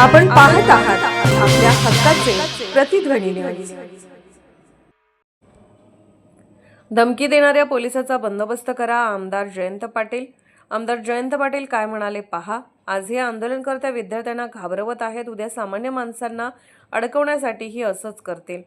आपण पाहत आहात आपल्या हक्काचे प्रतिध्वनी न्यूज. धमकी देणाऱ्या पोलिसाचा बंदोबस्त करा, आमदार जयंत पाटील. आमदार जयंत पाटील काय म्हणाले पहा. आज हे आंदोलनकर्त्या विद्यार्थ्यांना घाबरवत आहेत, उद्या सामान्य माणसांना अडकवण्यासाठीही असंच करतील.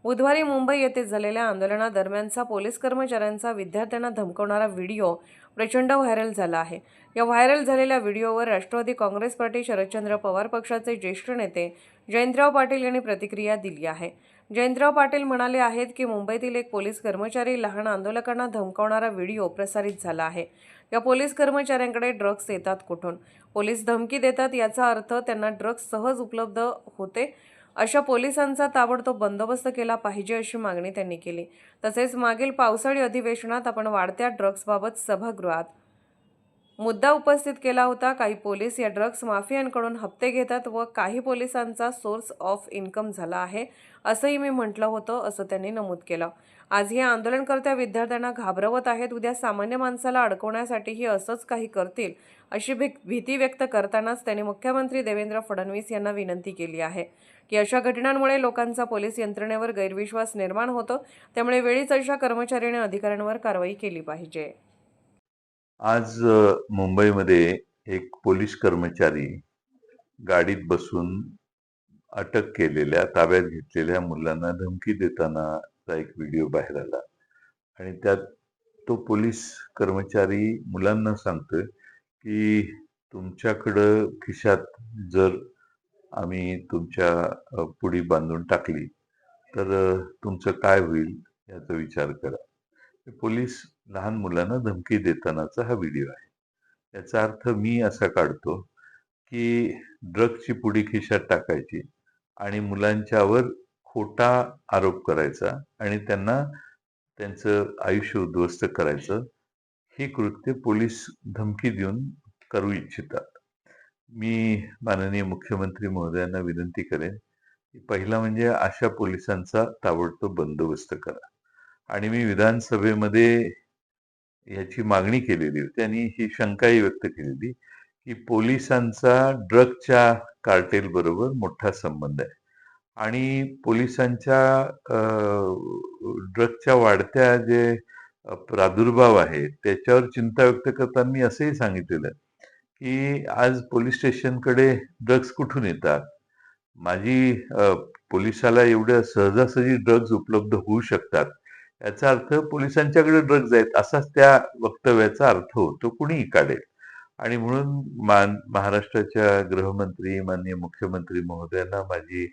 बुधवारी मुंबई येथे झालेल्या आंदोलनादरम्यानचा पोलीस कर्मचाऱ्यांचा विद्यार्थ्यांना धमकवणारा व्हिडिओ प्रचंड व्हायरल झाला आहे. या व्हायरल झालेल्या व्हिडिओवर राष्ट्रवादी काँग्रेस पार्टी शरदचंद्र पवार पक्षाचे ज्येष्ठ नेते जयंतराव पाटील यांनी प्रतिक्रिया दिली आहे. जयंतराव पाटील म्हणाले आहेत की मुंबईतील एक पोलीस कर्मचारी लहान आंदोलकांना धमकावणारा व्हिडिओ प्रसारित झाला आहे. या पोलीस कर्मचाऱ्यांकडे ड्रग्ज येतात कुठून? पोलीस धमकी देतात याचा अर्थ त्यांना ड्रग्ज सहज उपलब्ध होते. अशा पोलिसांचा ताबडतोब बंदोबस्त केला पाहिजे अशी मागणी त्यांनी केली. तसेच मागील पावसाळी अधिवेशनात आपण वाढत्या ड्रग्जबाबत सभागृहात मुद्दा उपस्थित केला होता. काही पोलीस या ड्रग्ज माफियांकडून हप्ते घेतात व काही पोलिसांचा सोर्स ऑफ इन्कम झाला आहे असंही मी म्हटलं होतं, असं त्यांनी नमूद केलं. आज हे आंदोलनकर्त्या विद्यार्थ्यांना घाबरवत आहेत, उद्या सामान्य माणसाला अडकवण्यासाठीही असंच काही करतील अशी भीती व्यक्त करतानाच त्यांनी मुख्यमंत्री देवेंद्र फडणवीस यांना विनंती केली आहे की अशा घटनांमुळे लोकांचा पोलीस यंत्रणेवर गैरविश्वास निर्माण होतो, त्यामुळे वेळीच अशा कर्मचारी आणि अधिकाऱ्यांवर कारवाई केली पाहिजे. आज मुंबईमध्ये एक पोलीस कर्मचारी गाडीत बसून अटक केलेल्या, ताब्यात घेतलेल्या मुलांना धमकी देतानाचा एक व्हिडिओ बाहेर आला आणि त्यात तो पोलीस कर्मचारी मुलांना सांगतोय की तुमच्याकडं खिशात जर आम्ही तुमच्या पुडी बांधून टाकली तर तुमचं काय होईल याचा विचार करा. पोलीस लहान मुलांना धमकी देतानाचा हा व्हिडिओ आहे. याचा अर्थ मी असा काढतो की ड्रग्जची पुडी खिशात टाकायची आणि मुलांच्यावर खोटा आरोप करायचा आणि त्यांना त्यांचं आयुष्य उद्ध्वस्त करायचं, हे कृत्य पोलीस धमकी देऊन करू इच्छितात. मी माननीय मुख्यमंत्री महोदयांना विनंती करेन की पहिला म्हणजे अशा पोलिसांचा ताबडतोब बंदोबस्त करा. आणि मी विधानसभेमध्ये याची मागणी केलेली होती आणि ही शंकाही व्यक्त केलेली की पोलिसांचा ड्रगच्या कार्टेल बरोबर मोठा संबंध आहे आणि पोलिसांच्या ड्रगच्या वाढत्या जे प्रादुर्भाव आहे त्याच्यावर चिंता व्यक्त करताना मी असंही सांगितलेलं की आज पोलीस स्टेशनकडे ड्रग्ज कुठून येतात. माझी पोलिसाला एवढ्या सहजासहजी ड्रग्ज उपलब्ध होऊ शकतात याचा अर्थ पोलिसांच्याकडे ड्रग्ज आहेत असाच त्या वक्तव्याचा अर्थ होतो, कुणीही काढेल. आणि म्हणून महाराष्ट्राच्या गृहमंत्री माननीय मुख्यमंत्री महोदयांना माझी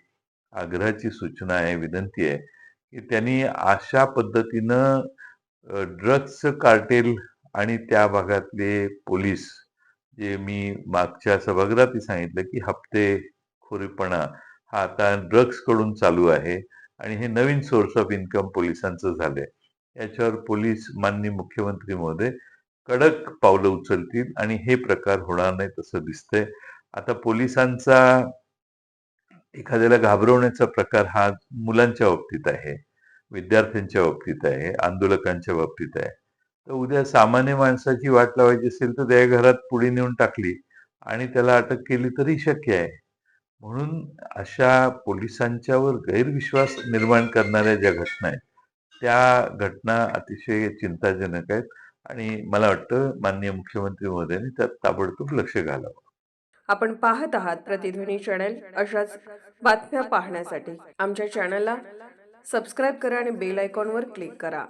आग्रहाची सूचना आहे, विनंती आहे की त्यांनी अशा पद्धतीनं ड्रग्जचं कार्टेल आणि त्या भागातले पोलीस, जे मी मागच्या सभागृहातही सांगितलं की हप्तेखोरीपणा हा आता ड्रग्ज कडून चालू आहे आणि हे नवीन सोर्स ऑफ इन्कम पोलिसांचं झालंय. याच्यावर पोलीस माननीय मुख्यमंत्री महोदय कडक पावलं उचलतील आणि हे प्रकार होणार नाही तसं दिसतंय. आता पोलिसांचा एखाद्याला घाबरवण्याचा प्रकार हा मुलांच्या बाबतीत आहे, विद्यार्थ्यांच्या बाबतीत आहे, आंदोलकांच्या बाबतीत आहे. तर उद्या सामान्य माणसाची वाट लावायची असेल तर त्या घरात पुढे नेऊन टाकली आणि त्याला अटक केली तरी शक्य आहे. म्हणून अशा पोलिसांच्यावर गैरविश्वास निर्माण करणाऱ्या ज्या घटना आहेत त्या घटना अतिशय चिंताजनक आहेत आणि मला वाटतं माननीय मुख्यमंत्री महोदयांनी त्यात ताबडतोब लक्ष घालावं. आपण पाहत आहात प्रतिध्वनी चॅनल. अशाच बातम्या पाहण्यासाठी आमच्या चॅनलला सबस्क्राईब करा आणि बेल आयकॉनवर क्लिक करा.